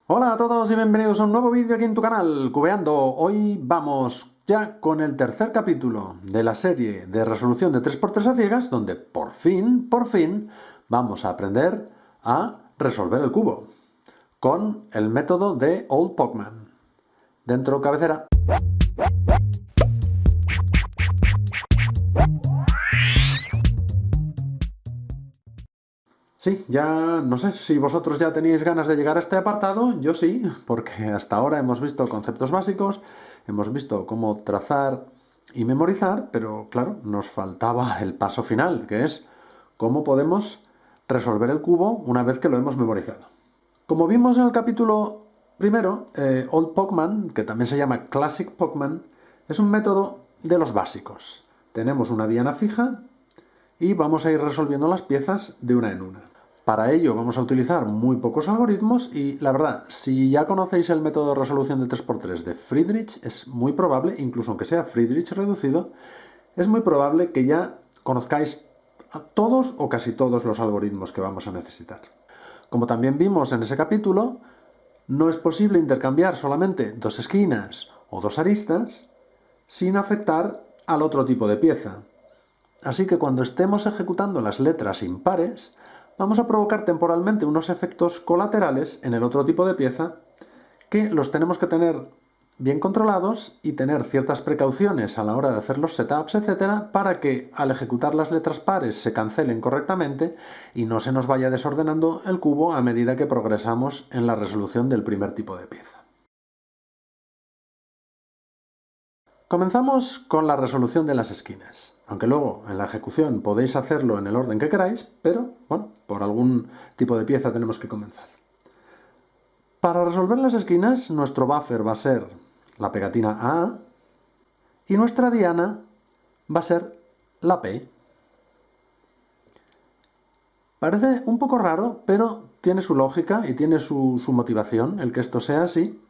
Hola a todos y bienvenidos a un nuevo vídeo aquí en tu canal, Cubeando. Hoy vamos ya con el tercer capítulo de la serie de resolución de 3×3 a ciegas, donde por fin, vamos a aprender a resolver el cubo con el método de Old Pacman. Dentro cabecera. Sí, ya no sé si vosotros ya teníais ganas de llegar a este apartado, yo sí, porque hasta ahora hemos visto conceptos básicos, hemos visto cómo trazar y memorizar, pero claro, nos faltaba el paso final, que es cómo podemos resolver el cubo una vez que lo hemos memorizado. Como vimos en el capítulo primero, Old Pacman, que también se llama Classic Pacman, es un método de los básicos. Tenemos una diana fija y vamos a ir resolviendo las piezas de una en una. Para ello vamos a utilizar muy pocos algoritmos y la verdad, si ya conocéis el método de resolución de 3×3 de Friedrich, es muy probable, incluso aunque sea Friedrich reducido, es muy probable que ya conozcáis todos o casi todos los algoritmos que vamos a necesitar. Como también vimos en ese capítulo, no es posible intercambiar solamente dos esquinas o dos aristas sin afectar al otro tipo de pieza. Así que cuando estemos ejecutando las letras impares, vamos a provocar temporalmente unos efectos colaterales en el otro tipo de pieza que los tenemos que tener bien controlados y tener ciertas precauciones a la hora de hacer los setups, etcétera, para que al ejecutar las letras pares se cancelen correctamente y no se nos vaya desordenando el cubo a medida que progresamos en la resolución del primer tipo de pieza. Comenzamos con la resolución de las esquinas, aunque luego en la ejecución podéis hacerlo en el orden que queráis, pero bueno, por algún tipo de pieza tenemos que comenzar. Para resolver las esquinas, nuestro buffer va a ser la pegatina A y nuestra diana va a ser la P. Parece un poco raro, pero tiene su lógica y tiene su motivación el que esto sea así.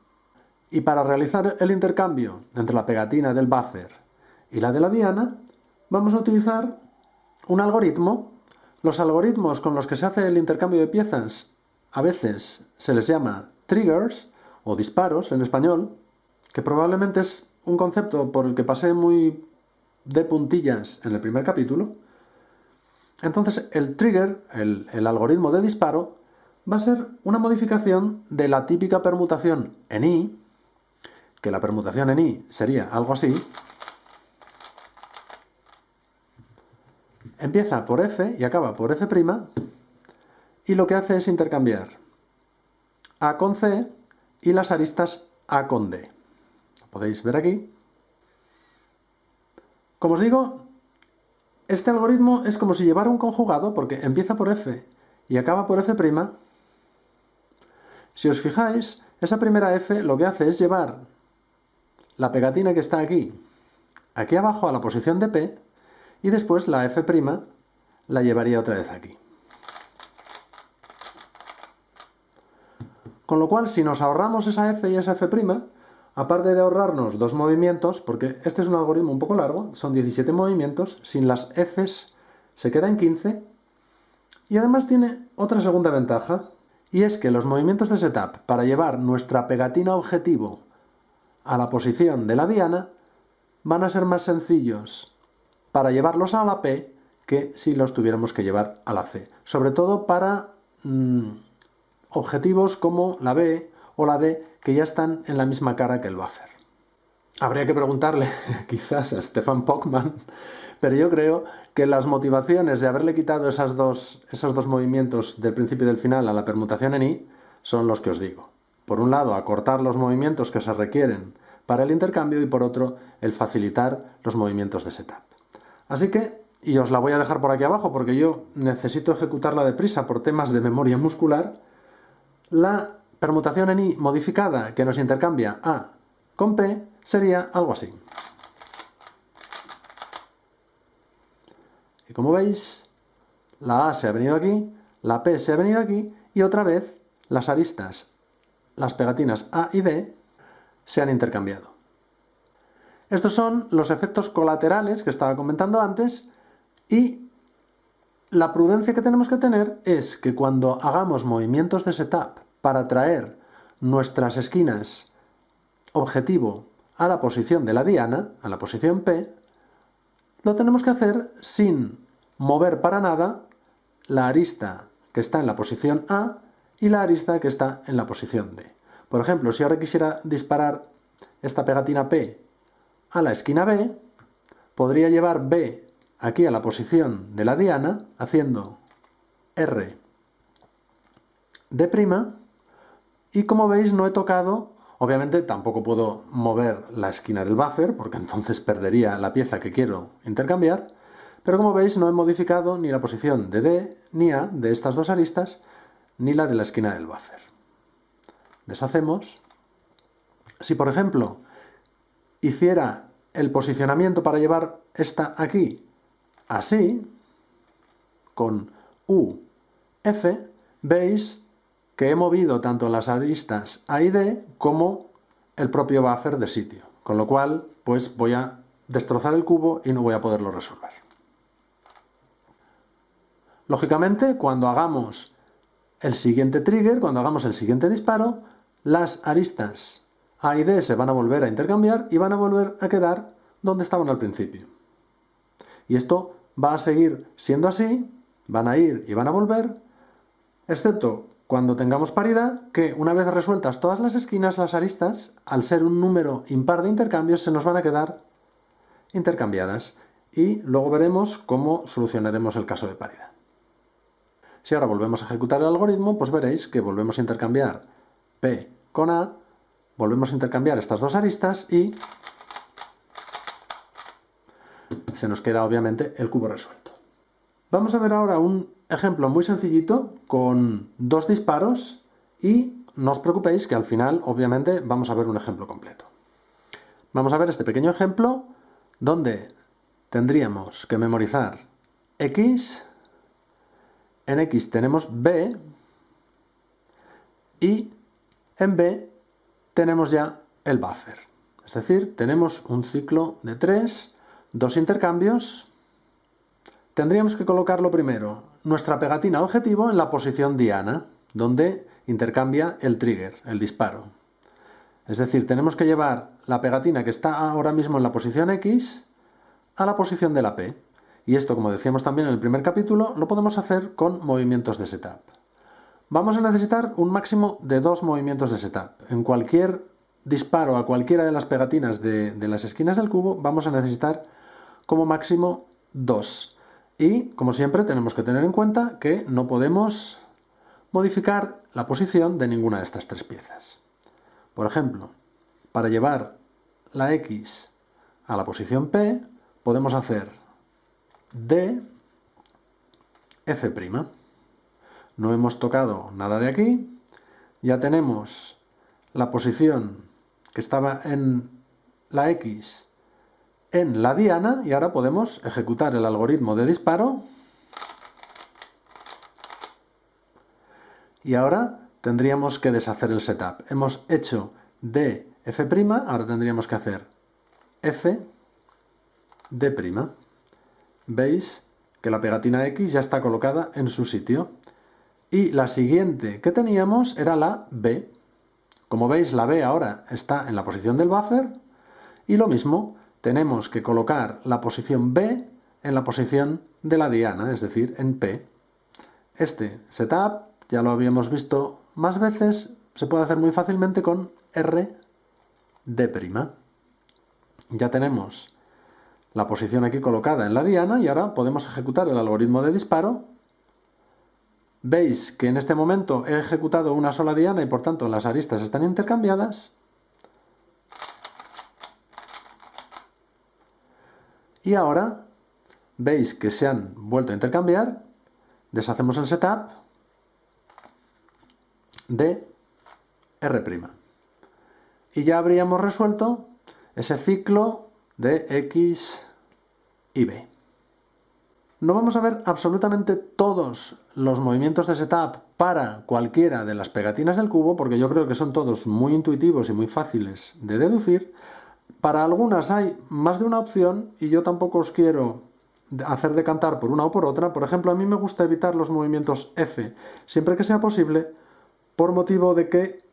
Y para realizar el intercambio entre la pegatina del buffer y la de la diana, vamos a utilizar un algoritmo. Los algoritmos con los que se hace el intercambio de piezas a veces se les llama triggers o disparos en español, que probablemente es un concepto por el que pasé muy de puntillas en el primer capítulo. Entonces el trigger, el algoritmo de disparo, va a ser una modificación de la típica permutación en I, que la permutación en I sería algo así. Empieza por F y acaba por F', y lo que hace es intercambiar A con C y las aristas A con D. Lo podéis ver aquí. Como os digo, este algoritmo es como si llevara un conjugado, porque empieza por F y acaba por F'. Si os fijáis, esa primera F lo que hace es llevar la pegatina que está aquí abajo a la posición de P, y después la F' la llevaría otra vez aquí. Con lo cual, si nos ahorramos esa F y esa F', aparte de ahorrarnos dos movimientos, porque este es un algoritmo un poco largo, son 17 movimientos, sin las Fs se queda en 15, y además tiene otra segunda ventaja, y es que los movimientos de setup para llevar nuestra pegatina objetivo a la posición de la diana van a ser más sencillos para llevarlos a la P que si los tuviéramos que llevar a la C. Sobre todo para objetivos como la B o la D, que ya están en la misma cara que el buffer. Habría que preguntarle quizás a Stefan Pacman, pero yo creo que las motivaciones de haberle quitado esos dos movimientos del principio y del final a la permutación en I son los que os digo. Por un lado, acortar los movimientos que se requieren para el intercambio, y por otro, el facilitar los movimientos de setup. Así que, y os la voy a dejar por aquí abajo porque yo necesito ejecutarla deprisa por temas de memoria muscular, la permutación en I modificada que nos intercambia A con P sería algo así. Y como veis, la A se ha venido aquí, la P se ha venido aquí, y otra vez las aristas, las pegatinas A y D, se han intercambiado. Estos son los efectos colaterales que estaba comentando antes, y la prudencia que tenemos que tener es que cuando hagamos movimientos de setup para traer nuestras esquinas objetivo a la posición de la diana, a la posición P, lo tenemos que hacer sin mover para nada la arista que está en la posición A y la arista que está en la posición D. Por ejemplo, si ahora quisiera disparar esta pegatina P a la esquina B, podría llevar B aquí a la posición de la diana, haciendo R D', y como veis no he tocado, obviamente tampoco puedo mover la esquina del buffer, porque entonces perdería la pieza que quiero intercambiar, pero como veis no he modificado ni la posición de D ni A de estas dos aristas, ni la de la esquina del buffer. Deshacemos. Si por ejemplo hiciera el posicionamiento para llevar esta aquí así, con U, F, veis que he movido tanto las aristas A y D como el propio buffer de sitio, con lo cual pues voy a destrozar el cubo y no voy a poderlo resolver. Lógicamente, cuando hagamos el siguiente trigger, cuando hagamos el siguiente disparo, las aristas A y D se van a volver a intercambiar y van a volver a quedar donde estaban al principio. Y esto va a seguir siendo así, van a ir y van a volver, excepto cuando tengamos paridad, que una vez resueltas todas las esquinas, las aristas, al ser un número impar de intercambios, se nos van a quedar intercambiadas. Y luego veremos cómo solucionaremos el caso de paridad. Si ahora volvemos a ejecutar el algoritmo, pues veréis que volvemos a intercambiar P con A, volvemos a intercambiar estas dos aristas y se nos queda obviamente el cubo resuelto. Vamos a ver ahora un ejemplo muy sencillito con dos disparos y no os preocupéis que al final obviamente vamos a ver un ejemplo completo. Vamos a ver este pequeño ejemplo donde tendríamos que memorizar X, en X tenemos B y en B tenemos ya el buffer. Es decir, tenemos un ciclo de 3, dos intercambios. Tendríamos que colocarlo primero, nuestra pegatina objetivo en la posición diana, donde intercambia el trigger, el disparo. Es decir, tenemos que llevar la pegatina que está ahora mismo en la posición X a la posición de la P. Y esto, como decíamos también en el primer capítulo, lo podemos hacer con movimientos de setup. Vamos a necesitar un máximo de 2 movimientos de setup. En cualquier disparo a cualquiera de las pegatinas de las esquinas del cubo, vamos a necesitar como máximo 2. Y, como siempre, tenemos que tener en cuenta que no podemos modificar la posición de ninguna de estas tres piezas. Por ejemplo, para llevar la X a la posición P, podemos hacer D, F'. No hemos tocado nada de aquí. Ya tenemos la posición que estaba en la X en la diana y ahora podemos ejecutar el algoritmo de disparo y ahora tendríamos que deshacer el setup. Hemos hecho D, F', ahora tendríamos que hacer F, D'. Veis que la pegatina X ya está colocada en su sitio. Y la siguiente que teníamos era la B. Como veis, la B ahora está en la posición del buffer y lo mismo, tenemos que colocar la posición B en la posición de la diana, es decir, en P. Este setup ya lo habíamos visto más veces, se puede hacer muy fácilmente con R, D'. Ya tenemos la posición aquí colocada en la diana y ahora podemos ejecutar el algoritmo de disparo. Veis que en este momento he ejecutado una sola diana y por tanto las aristas están intercambiadas. Y ahora veis que se han vuelto a intercambiar. Deshacemos el setup de R'. Y ya habríamos resuelto ese ciclo de X y B. No vamos a ver absolutamente todos los movimientos de setup para cualquiera de las pegatinas del cubo, porque yo creo que son todos muy intuitivos y muy fáciles de deducir. Para algunas hay más de una opción y yo tampoco os quiero hacer decantar por una o por otra. Por ejemplo, a mí me gusta evitar los movimientos F siempre que sea posible, por motivo de que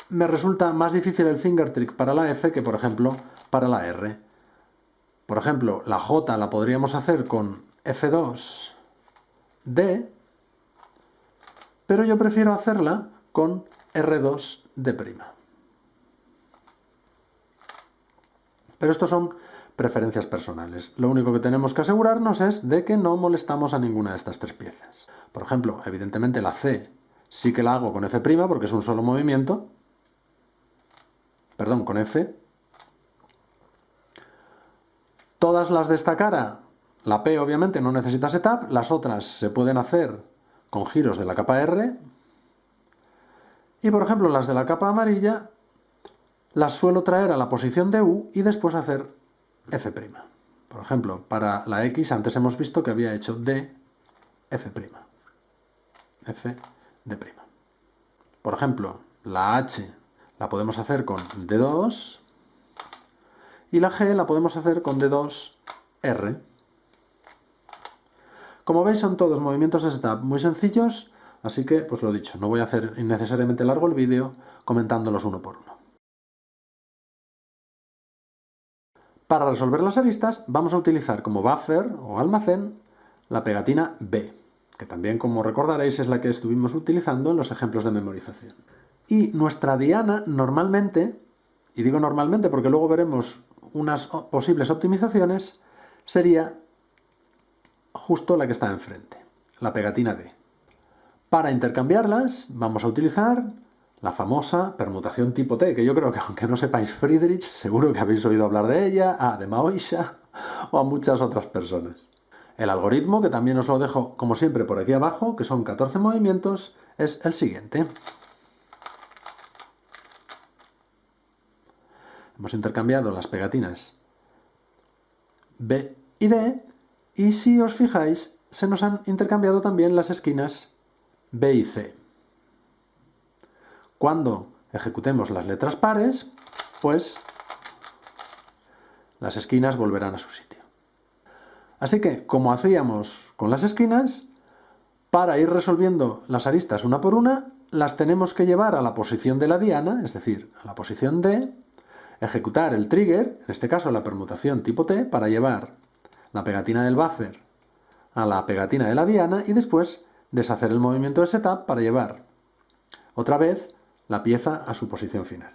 me resulta más difícil el finger trick para la F que, por ejemplo, para la R. Por ejemplo, la J la podríamos hacer con F2, D, pero yo prefiero hacerla con R2, D'. Pero estos son preferencias personales. Lo único que tenemos que asegurarnos es de que no molestamos a ninguna de estas tres piezas. Por ejemplo, evidentemente la C sí que la hago con F' porque es un solo movimiento. Perdón, con F. Todas las de esta cara, la P obviamente no necesita setup, las otras se pueden hacer con giros de la capa R. Y por ejemplo las de la capa amarilla las suelo traer a la posición de U y después hacer F'. Por ejemplo, para la X antes hemos visto que había hecho D, F'. F, D'. Por ejemplo, la H la podemos hacer con D2 y la G la podemos hacer con D2, R. Como veis son todos movimientos de setup muy sencillos, así que, pues lo dicho, no voy a hacer innecesariamente largo el vídeo comentándolos uno por uno. Para resolver las aristas vamos a utilizar como buffer o almacén la pegatina B, que también, como recordaréis, es la que estuvimos utilizando en los ejemplos de memorización. Y nuestra diana normalmente, y digo normalmente porque luego veremos unas posibles optimizaciones, sería justo la que está enfrente, la pegatina D. Para intercambiarlas vamos a utilizar la famosa permutación tipo T, que yo creo que aunque no sepáis Friedrich, seguro que habéis oído hablar de ella, de Maoisha o a muchas otras personas. El algoritmo, que también os lo dejo como siempre por aquí abajo, que son 14 movimientos, es el siguiente. Hemos intercambiado las pegatinas B y D, y si os fijáis, se nos han intercambiado también las esquinas B y C. Cuando ejecutemos las letras pares, pues las esquinas volverán a su sitio. Así que, como hacíamos con las esquinas, para ir resolviendo las aristas una por una, las tenemos que llevar a la posición de la diana, es decir, a la posición D, ejecutar el trigger, en este caso la permutación tipo T, para llevar la pegatina del buffer a la pegatina de la diana y después deshacer el movimiento de setup para llevar otra vez la pieza a su posición final.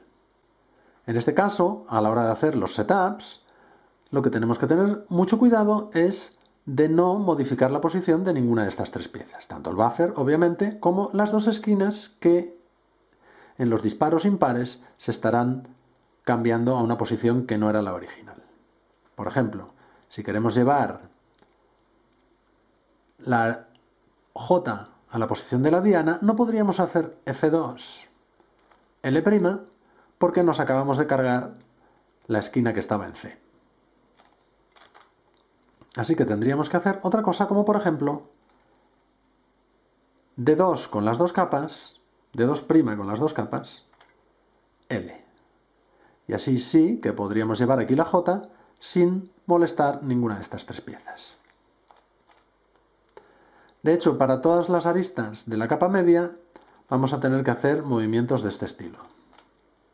En este caso, a la hora de hacer los setups, lo que tenemos que tener mucho cuidado es de no modificar la posición de ninguna de estas tres piezas, tanto el buffer, obviamente, como las dos esquinas que en los disparos impares se estarán cambiando a una posición que no era la original. Por ejemplo, si queremos llevar la J a la posición de la diana, no podríamos hacer F2, L', porque nos acabamos de cargar la esquina que estaba en C. Así que tendríamos que hacer otra cosa, como por ejemplo D2 con las dos capas, D2' con las dos capas, L. Y así sí que podríamos llevar aquí la J sin molestar ninguna de estas tres piezas. De hecho, para todas las aristas de la capa media vamos a tener que hacer movimientos de este estilo,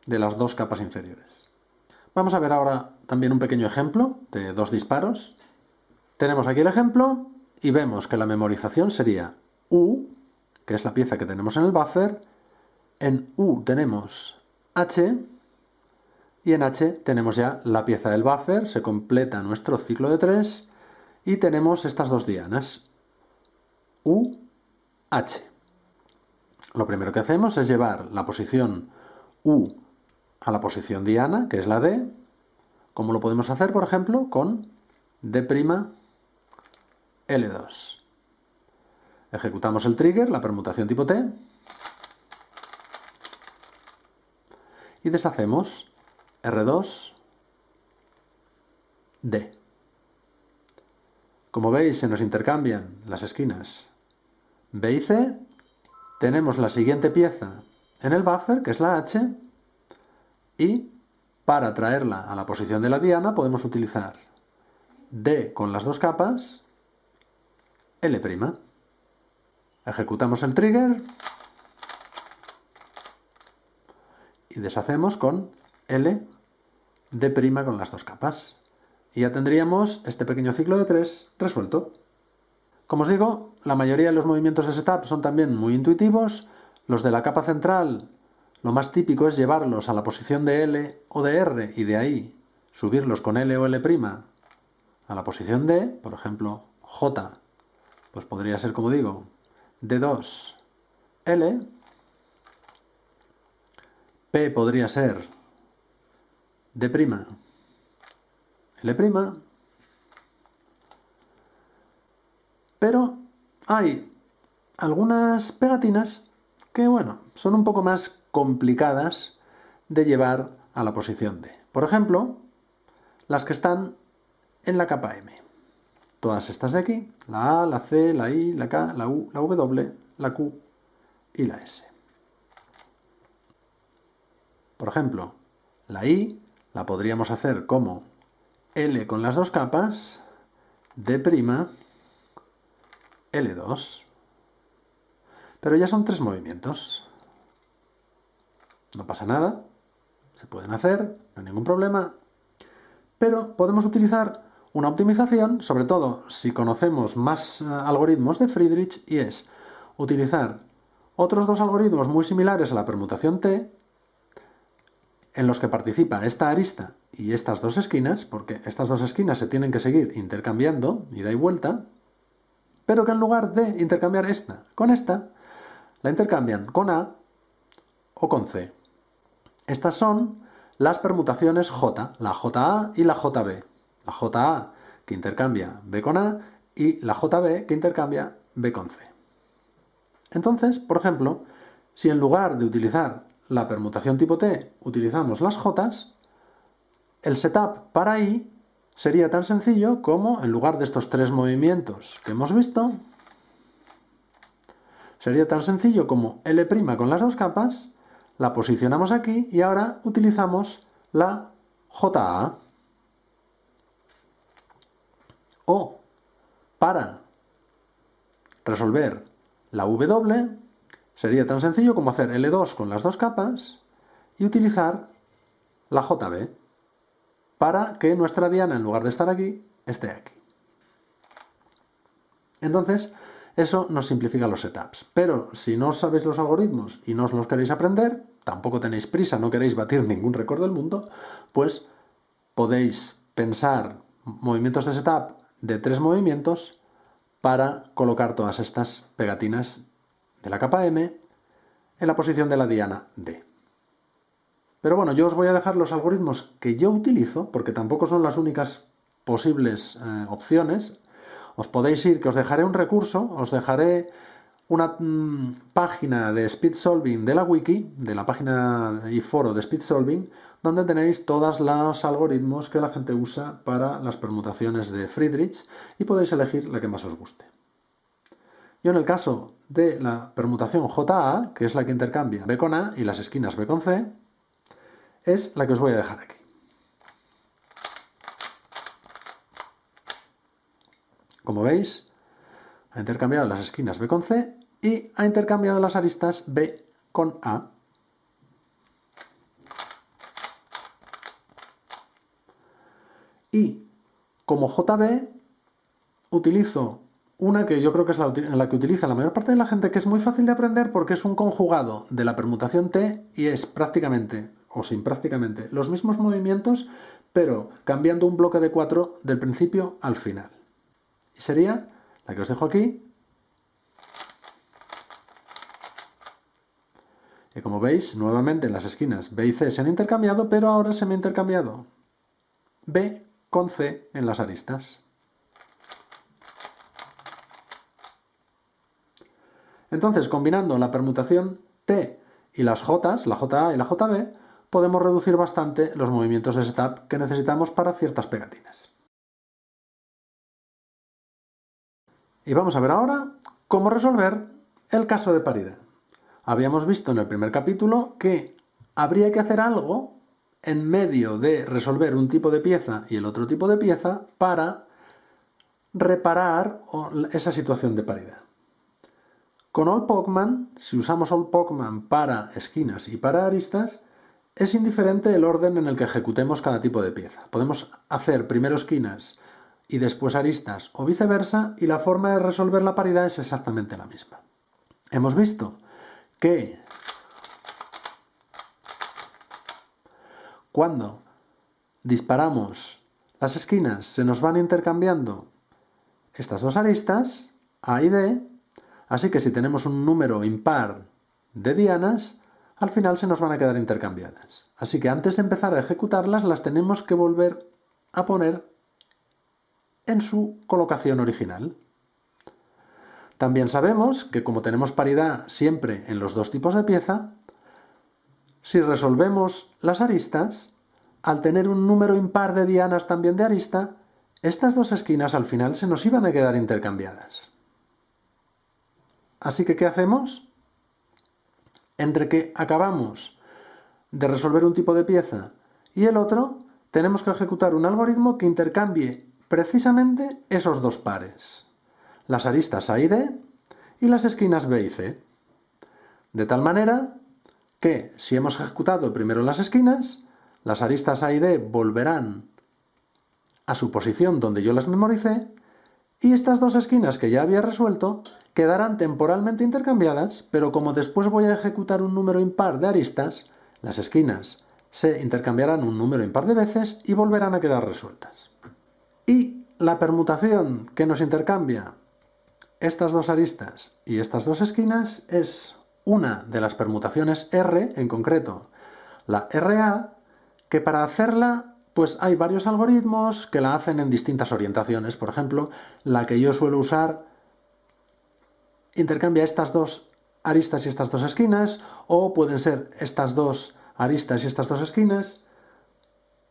de las dos capas inferiores. Vamos a ver ahora también un pequeño ejemplo de dos disparos. Tenemos aquí el ejemplo y vemos que la memorización sería U, que es la pieza que tenemos en el buffer. En U tenemos H y en H tenemos ya la pieza del buffer. Se completa nuestro ciclo de 3 y tenemos estas dos dianas, U, H. Lo primero que hacemos es llevar la posición U a la posición diana, que es la D, como lo podemos hacer, por ejemplo, con D', L2. Ejecutamos el trigger, la permutación tipo T, y deshacemos R2, D. Como veis, se nos intercambian las esquinas B y C. Tenemos la siguiente pieza en el buffer, que es la H, y para traerla a la posición de la diana podemos utilizar D con las dos capas, L'. Ejecutamos el trigger y deshacemos con L D' con las dos capas. Y ya tendríamos este pequeño ciclo de 3 resuelto. Como os digo, la mayoría de los movimientos de setup son también muy intuitivos. Los de la capa central, lo más típico es llevarlos a la posición de L o de R y de ahí subirlos con L o L' a la posición D. Por ejemplo, J, pues podría ser, como digo, D2, L. P podría ser D', L'. Pero hay algunas pegatinas que, bueno, son un poco más complicadas de llevar a la posición D. Por ejemplo, las que están en la capa M. Todas estas de aquí, la A, la C, la I, la K, la U, la W, la Q y la S. Por ejemplo, la I la podríamos hacer como L con las dos capas, D', L2. Pero ya son 3 movimientos. No pasa nada, se pueden hacer, no hay ningún problema. Pero podemos utilizar una optimización, sobre todo si conocemos más algoritmos de Friedrich, y es utilizar otros 2 algoritmos muy similares a la permutación T, en los que participa esta arista y estas 2 esquinas, porque estas 2 esquinas se tienen que seguir intercambiando, ida y vuelta, pero que en lugar de intercambiar esta con esta, la intercambian con A o con C. Estas son las permutaciones J, la JA y la JB. La JA que intercambia B con A y la JB que intercambia B con C. Entonces, por ejemplo, si en lugar de utilizar la permutación tipo T utilizamos las J's, el setup para I sería tan sencillo como, en lugar de estos 3 movimientos que hemos visto, sería tan sencillo como L' con las 2 capas, la posicionamos aquí y ahora utilizamos la JA. O para resolver la W sería tan sencillo como hacer L2 con las 2 capas y utilizar la JB para que nuestra diana, en lugar de estar aquí, esté aquí. Entonces, eso nos simplifica los setups. Pero si no sabéis los algoritmos y no os los queréis aprender, tampoco tenéis prisa, no queréis batir ningún récord del mundo, pues podéis pensar movimientos de setup de 3 movimientos para colocar todas estas pegatinas de la capa M en la posición de la diana D. Pero bueno, yo os voy a dejar los algoritmos que yo utilizo, porque tampoco son las únicas posibles opciones. Os podéis ir, que os dejaré un recurso, os dejaré una página de Speed Solving de la wiki, de la página y foro de Speed Solving, donde tenéis todos los algoritmos que la gente usa para las permutaciones de Friedrich y podéis elegir la que más os guste. Yo en el caso de la permutación JA, que es la que intercambia B con A y las esquinas B con C, es la que os voy a dejar aquí. Como veis, ha intercambiado las esquinas B con C y ha intercambiado las aristas B con A. Y como JB utilizo una que yo creo que es la que utiliza la mayor parte de la gente, que es muy fácil de aprender porque es un conjugado de la permutación T y es prácticamente, o sin prácticamente, los mismos movimientos, pero cambiando un bloque de 4 del principio al final. Y sería la que os dejo aquí. Y como veis, nuevamente las esquinas B y C se han intercambiado, pero ahora se me ha intercambiado B con C en las aristas. Entonces, combinando la permutación T y las J's, la JA y la JB, podemos reducir bastante los movimientos de setup que necesitamos para ciertas pegatinas. Y vamos a ver ahora cómo resolver el caso de paridad. Habíamos visto en el primer capítulo que habría que hacer algo en medio de resolver un tipo de pieza y el otro tipo de pieza para reparar esa situación de paridad. Con All-Pacman, si usamos All-Pacman para esquinas y para aristas, es indiferente el orden en el que ejecutemos cada tipo de pieza. Podemos hacer primero esquinas y después aristas o viceversa, y la forma de resolver la paridad es exactamente la misma. Hemos visto que cuando disparamos las esquinas se nos van intercambiando estas dos aristas, A y D, así que si tenemos un número impar de dianas, al final se nos van a quedar intercambiadas. Así que antes de empezar a ejecutarlas, las tenemos que volver a poner en su colocación original. También sabemos que como tenemos paridad siempre en los dos tipos de pieza, si resolvemos las aristas, al tener un número impar de dianas también de arista, estas dos esquinas al final se nos iban a quedar intercambiadas. Así que, ¿qué hacemos? Entre que acabamos de resolver un tipo de pieza y el otro, tenemos que ejecutar un algoritmo que intercambie precisamente esos dos pares, las aristas A y D y las esquinas B y C. De tal manera que si hemos ejecutado primero las esquinas, las aristas A y D volverán a su posición donde yo las memoricé, y estas dos esquinas que ya había resuelto quedarán temporalmente intercambiadas, pero como después voy a ejecutar un número impar de aristas, las esquinas se intercambiarán un número impar de veces y volverán a quedar resueltas. Y la permutación que nos intercambia estas dos aristas y estas dos esquinas es una de las permutaciones R, en concreto la RA, que para hacerla pues hay varios algoritmos que la hacen en distintas orientaciones. Por ejemplo, la que yo suelo usar intercambia estas dos aristas y estas dos esquinas, o pueden ser estas dos aristas y estas dos esquinas.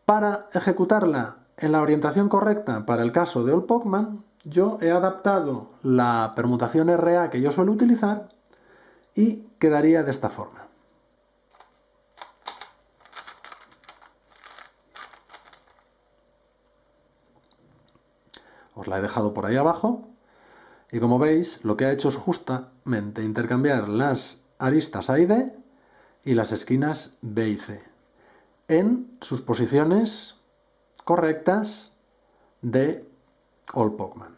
Para ejecutarla en la orientación correcta para el caso de Old-Pacman, yo he adaptado la permutación RA que yo suelo utilizar y quedaría de esta forma. Os la he dejado por ahí abajo y como veis lo que ha hecho es justamente intercambiar las aristas A y D y las esquinas B y C en sus posiciones correctas de Old-Pacman.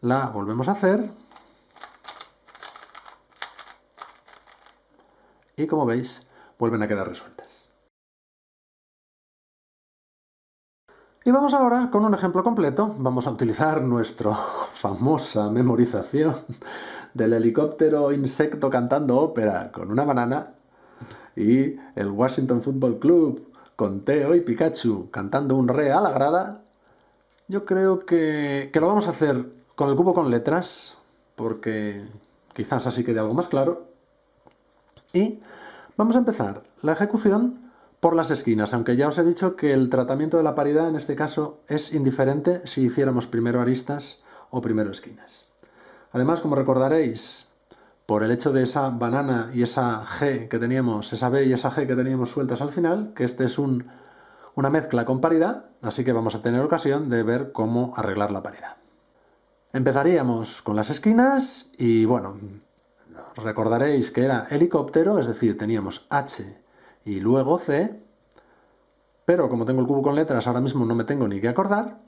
La volvemos a hacer y como veis vuelven a quedar resueltas. Y vamos ahora con un ejemplo completo. Vamos a utilizar nuestra famosa memorización del helicóptero insecto cantando ópera con una banana y el Washington Football Club con Teo y Pikachu cantando un re a la grada. Yo creo que lo vamos a hacer con el cubo con letras, porque quizás así quede algo más claro. Y vamos a empezar la ejecución por las esquinas, aunque ya os he dicho que el tratamiento de la paridad en este caso es indiferente si hiciéramos primero aristas o primero esquinas. Además, como recordaréis, por el hecho de esa banana y esa G que teníamos, esa B y esa G que teníamos sueltas al final, que este es una mezcla con paridad, así que vamos a tener ocasión de ver cómo arreglar la paridad. Empezaríamos con las esquinas y bueno, recordaréis que era helicóptero, es decir, teníamos H y luego C, pero como tengo el cubo con letras ahora mismo no me tengo ni que acordar.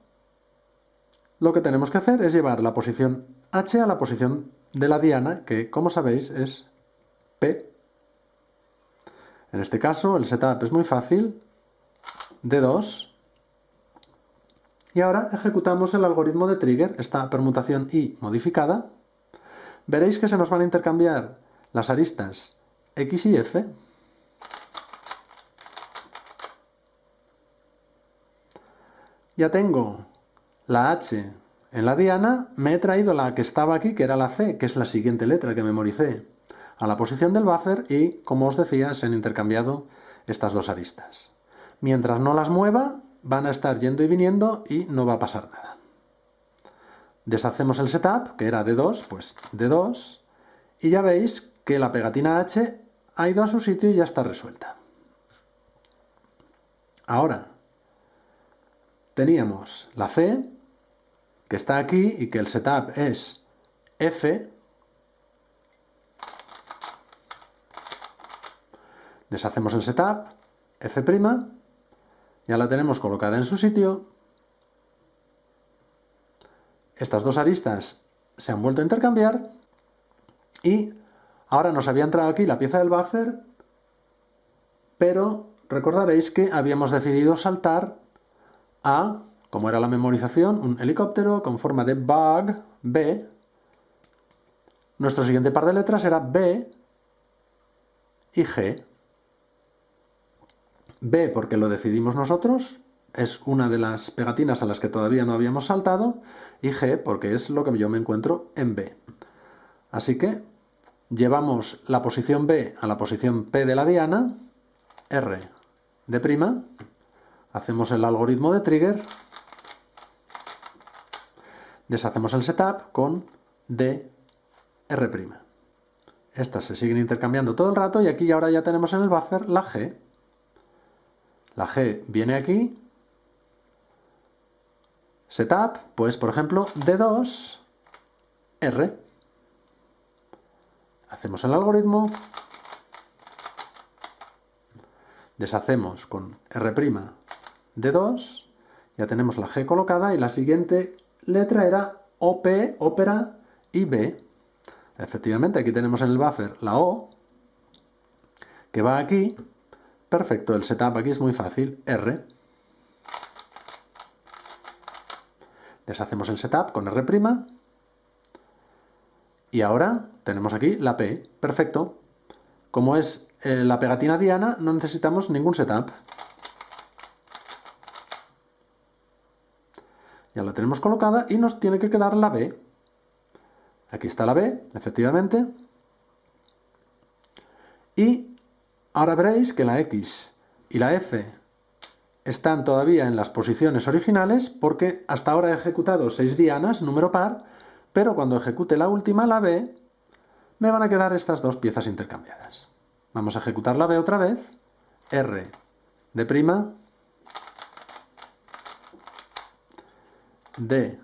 Lo que tenemos que hacer es llevar la posición H a la posición de la diana, que como sabéis es P. En este caso el setup es muy fácil, D2, y ahora ejecutamos el algoritmo de trigger, esta permutación I modificada. Veréis que se nos van a intercambiar las aristas X y F. Ya tengo la H en la diana, me he traído la que estaba aquí, que era la C, que es la siguiente letra que memoricé, a la posición del buffer y, como os decía, se han intercambiado estas dos aristas. Mientras no las mueva, van a estar yendo y viniendo y no va a pasar nada. Deshacemos el setup, que era D2, pues D2, y ya veis que la pegatina H ha ido a su sitio y ya está resuelta. Ahora, teníamos la C, que está aquí y que el setup es F. Deshacemos el setup F', ya la tenemos colocada en su sitio. Estas dos aristas se han vuelto a intercambiar y ahora nos había entrado aquí la pieza del buffer, pero recordaréis que habíamos decidido saltar a, como era la memorización, un helicóptero con forma de bug, B. Nuestro siguiente par de letras era B y G. B porque lo decidimos nosotros, es una de las pegatinas a las que todavía no habíamos saltado, y G porque es lo que yo me encuentro en B. Así que llevamos la posición B a la posición P de la diana, R de prima, hacemos el algoritmo de trigger, deshacemos el setup con D, R'. Estas se siguen intercambiando todo el rato y aquí ahora ya tenemos en el buffer la G. La G viene aquí. Setup, pues por ejemplo, D2, R. Hacemos el algoritmo. Deshacemos con R', D2. Ya tenemos la G colocada y la siguiente letra era OP, ópera y B. Efectivamente, aquí tenemos en el buffer la O, que va aquí. Perfecto, el setup aquí es muy fácil, R. Deshacemos el setup con R'. Y ahora tenemos aquí la P. Perfecto. Como es la pegatina diana, no necesitamos ningún setup. Ya la tenemos colocada y nos tiene que quedar la B. Aquí está la B, efectivamente. Y ahora veréis que la X y la F están todavía en las posiciones originales porque hasta ahora he ejecutado 6 dianas, número par, pero cuando ejecute la última, la B, me van a quedar estas dos piezas intercambiadas. Vamos a ejecutar la B otra vez, R de prima, D,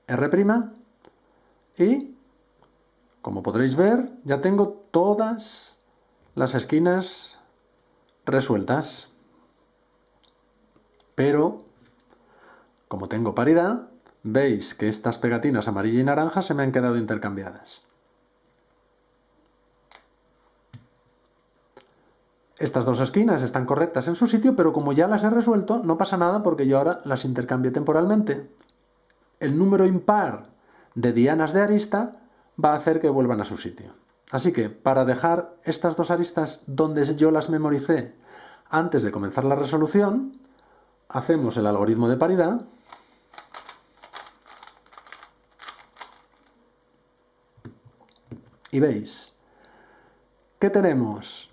R', y como podréis ver, ya tengo todas las esquinas resueltas. Pero, como tengo paridad, veis que estas pegatinas amarilla y naranja se me han quedado intercambiadas. Estas dos esquinas están correctas en su sitio, pero como ya las he resuelto, no pasa nada porque yo ahora las intercambio temporalmente. El número impar de dianas de arista va a hacer que vuelvan a su sitio. Así que, para dejar estas dos aristas donde yo las memoricé antes de comenzar la resolución, hacemos el algoritmo de paridad. Y veis que tenemos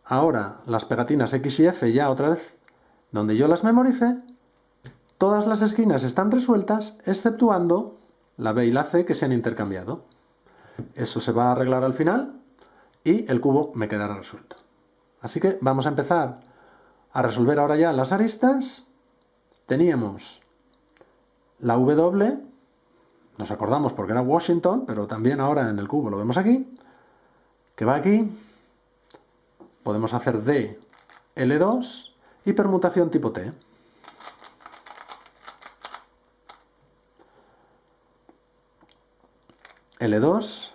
ahora las pegatinas X y F ya otra vez donde yo las memoricé. Todas las esquinas están resueltas, exceptuando la B y la C que se han intercambiado. Eso se va a arreglar al final y el cubo me quedará resuelto. Así que vamos a empezar a resolver ahora ya las aristas. Teníamos la W, nos acordamos porque era Washington, pero también ahora en el cubo lo vemos aquí, que va aquí. Podemos hacer D, L2 y permutación tipo T. L2,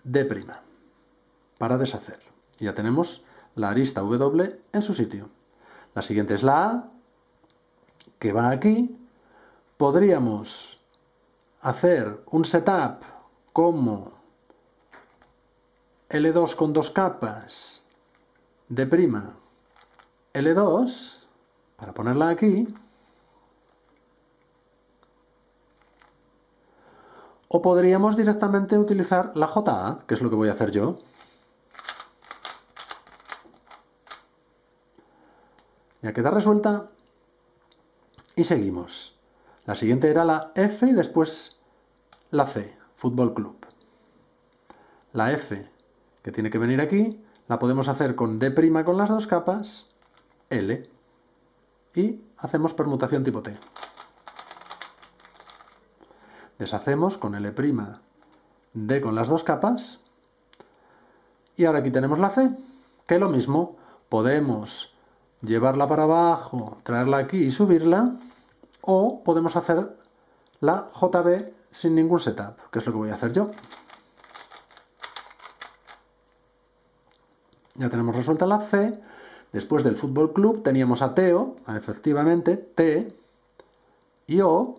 D', para deshacer. Ya tenemos la arista W en su sitio. La siguiente es la A, que va aquí. Podríamos hacer un setup como L2 con dos capas, D', L2, para ponerla aquí. O podríamos directamente utilizar la JA, que es lo que voy a hacer yo. Ya queda resuelta. Y seguimos. La siguiente era la F y después la C, Fútbol Club. La F, que tiene que venir aquí, la podemos hacer con D' con las dos capas, L. Y hacemos permutación tipo T. Deshacemos con L', D con las dos capas. Y ahora aquí tenemos la C, que lo mismo, podemos llevarla para abajo, traerla aquí y subirla, o podemos hacer la JB sin ningún setup, que es lo que voy a hacer yo. Ya tenemos resuelta la C. Después del Fútbol Club teníamos a Teo, efectivamente, T y O.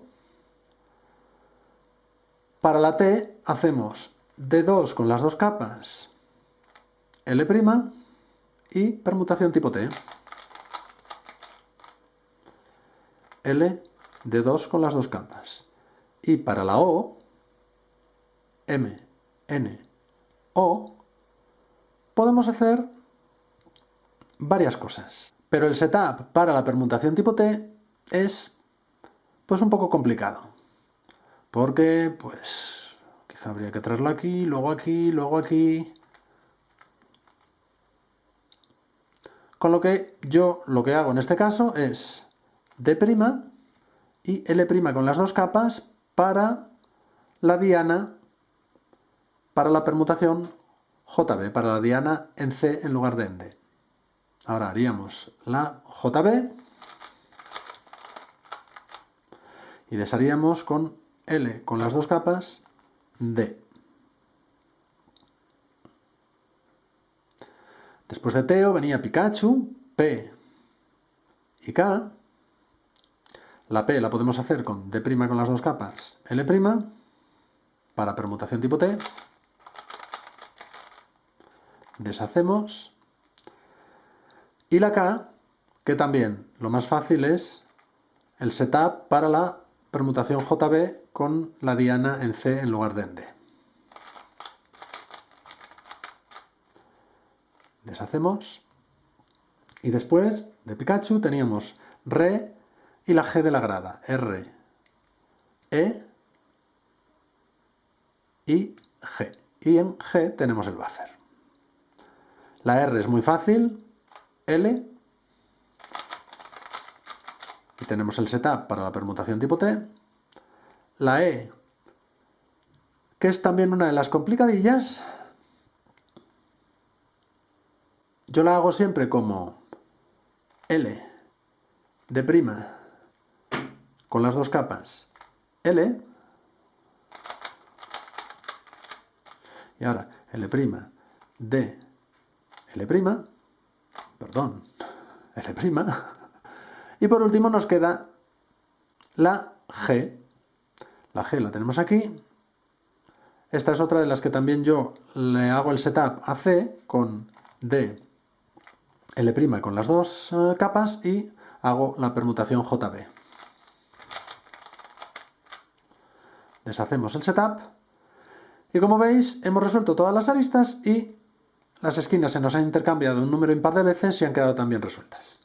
Para la T hacemos D2 con las dos capas, L' y permutación tipo T. L, D2 con las dos capas. Y para la O, M, N, O, podemos hacer varias cosas. Pero el setup para la permutación tipo T es pues un poco complicado. Porque pues quizá habría que traerlo aquí, luego aquí, luego aquí. Con lo que yo lo que hago en este caso es D' y L' con las dos capas para la diana, para la permutación JB, para la diana en C en lugar de en D. Ahora haríamos la JB y desharíamos con L con las dos capas D. Después de Teo venía Pikachu, P y K. La P la podemos hacer con D' con las dos capas, L' para permutación tipo T. Deshacemos. Y la K, que también lo más fácil es el setup para la permutación JB con la diana en C en lugar de en D. Deshacemos. Y después de Pikachu teníamos Re y la G de la grada. R, E y G. Y en G tenemos el buffer. La R es muy fácil. L. Y tenemos el setup para la permutación tipo T. La E, que es también una de las complicadillas, yo la hago siempre como L, D' con las dos capas, L, y ahora L', D, L', perdón, L', y por último nos queda la G. La G la tenemos aquí. Esta es otra de las que también yo le hago el setup a C con D, L' con las dos capas y hago la permutación JB. Deshacemos el setup y como veis hemos resuelto todas las aristas y las esquinas se nos han intercambiado un número impar de veces y han quedado también resueltas.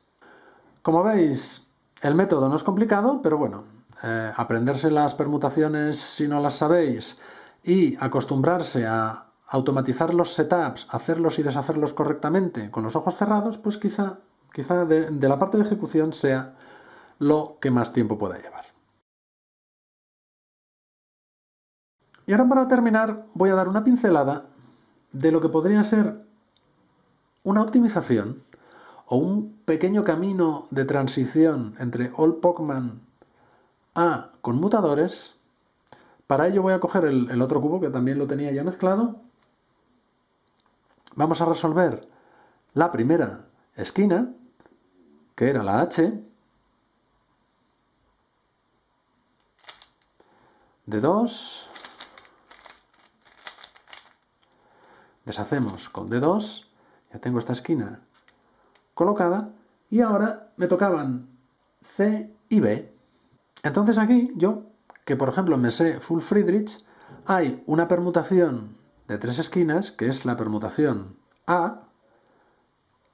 Como veis, el método no es complicado, pero bueno, aprenderse las permutaciones si no las sabéis y acostumbrarse a automatizar los setups, hacerlos y deshacerlos correctamente con los ojos cerrados, pues quizá de la parte de ejecución sea lo que más tiempo pueda llevar. Y ahora para terminar voy a dar una pincelada de lo que podría ser una optimización o un pequeño camino de transición entre All Pokemon a conmutadores. Para ello voy a coger el otro cubo que también lo tenía ya mezclado. Vamos a resolver la primera esquina, que era la H, de 2. Deshacemos con D2, ya tengo esta esquina colocada, y ahora me tocaban C y B. Entonces aquí yo, que por ejemplo me sé Full Friedrich, hay una permutación de 3 esquinas, que es la permutación A,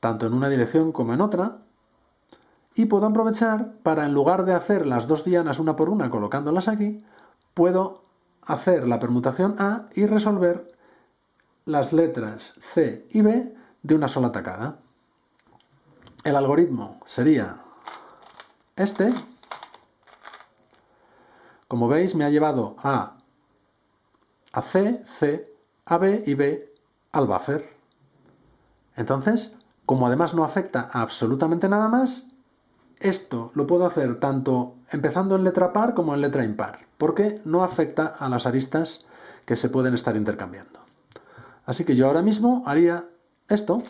tanto en una dirección como en otra, y puedo aprovechar para, en lugar de hacer las dos dianas una por una colocándolas aquí, puedo hacer la permutación A y resolver las letras C y B de una sola tacada. El algoritmo sería este. Como veis, me ha llevado a C, C, a B y B al buffer. Entonces, como además no afecta a absolutamente nada más, esto lo puedo hacer tanto empezando en letra par como en letra impar, porque no afecta a las aristas que se pueden estar intercambiando. Así que yo ahora mismo haría esto.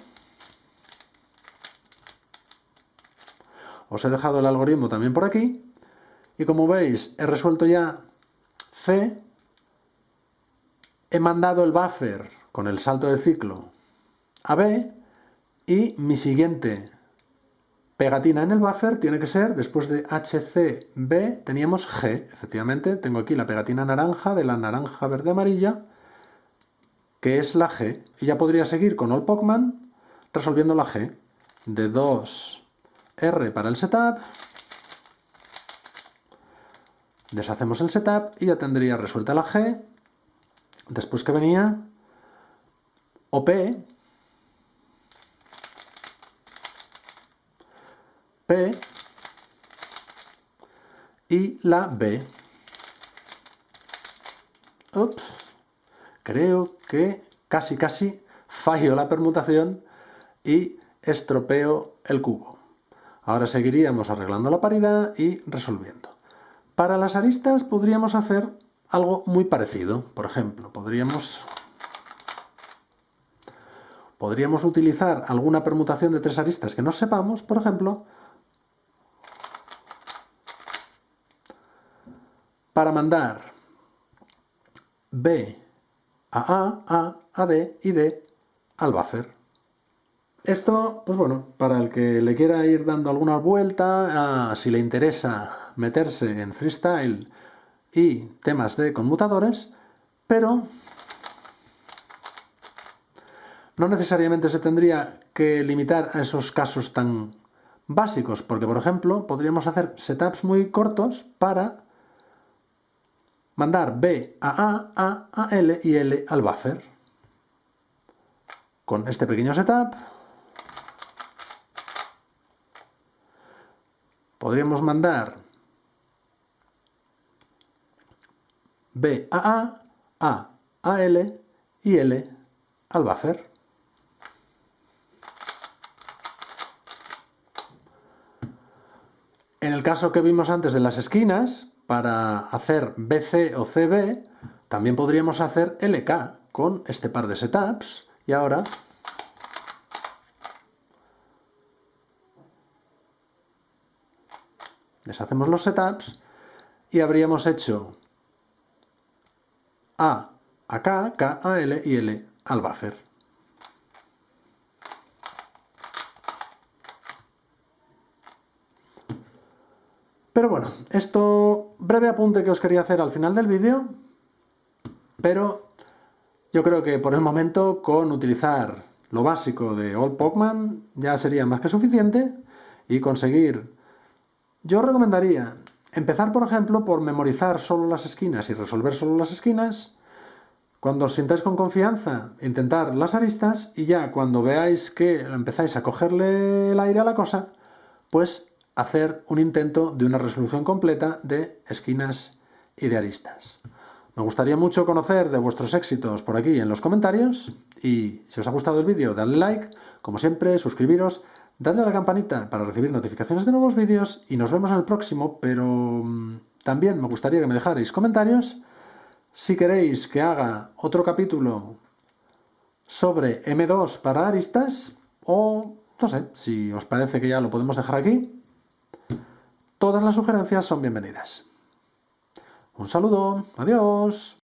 Os he dejado el algoritmo también por aquí. Y como veis, he resuelto ya C. He mandado el buffer con el salto de ciclo a B. Y mi siguiente pegatina en el buffer tiene que ser, después de HCB, teníamos G. Efectivamente, tengo aquí la pegatina naranja de la naranja, verde, amarilla, que es la G. Y ya podría seguir con All Pacman resolviendo la G. De 2R para el setup. Deshacemos el setup y ya tendría resuelta la G. Después que venía OP, P y la B. Ups, creo que casi fallo la permutación y estropeo el cubo. Ahora seguiríamos arreglando la paridad y resolviendo. Para las aristas podríamos hacer algo muy parecido. Por ejemplo, podríamos utilizar alguna permutación de 3 aristas que no sepamos. Por ejemplo, para mandar B a D y D al buffer. Esto, pues bueno, para el que le quiera ir dando alguna vuelta, si le interesa meterse en freestyle y temas de conmutadores, pero no necesariamente se tendría que limitar a esos casos tan básicos, porque por ejemplo podríamos hacer setups muy cortos para mandar B a L y L al buffer. Con este pequeño setup podríamos mandar B a L y L al buffer. En el caso que vimos antes de las esquinas, para hacer BC o CB, también podríamos hacer LK con este par de setups. Y ahora deshacemos los setups y habríamos hecho A K, K a L y L al buffer. Pero bueno, esto, breve apunte que os quería hacer al final del vídeo, pero yo creo que por el momento con utilizar lo básico de All Pacman ya sería más que suficiente y conseguir. Yo recomendaría empezar, por ejemplo, por memorizar solo las esquinas y resolver solo las esquinas. Cuando os sintáis con confianza, intentar las aristas y ya cuando veáis que empezáis a cogerle el aire a la cosa, pues hacer un intento de una resolución completa de esquinas y de aristas. Me gustaría mucho conocer de vuestros éxitos por aquí en los comentarios y si os ha gustado el vídeo, dadle like, como siempre, suscribiros, dadle a la campanita para recibir notificaciones de nuevos vídeos y nos vemos en el próximo, pero también me gustaría que me dejarais comentarios si queréis que haga otro capítulo sobre M2 para aristas o, no sé, si os parece que ya lo podemos dejar aquí. Todas las sugerencias son bienvenidas. Un saludo, adiós.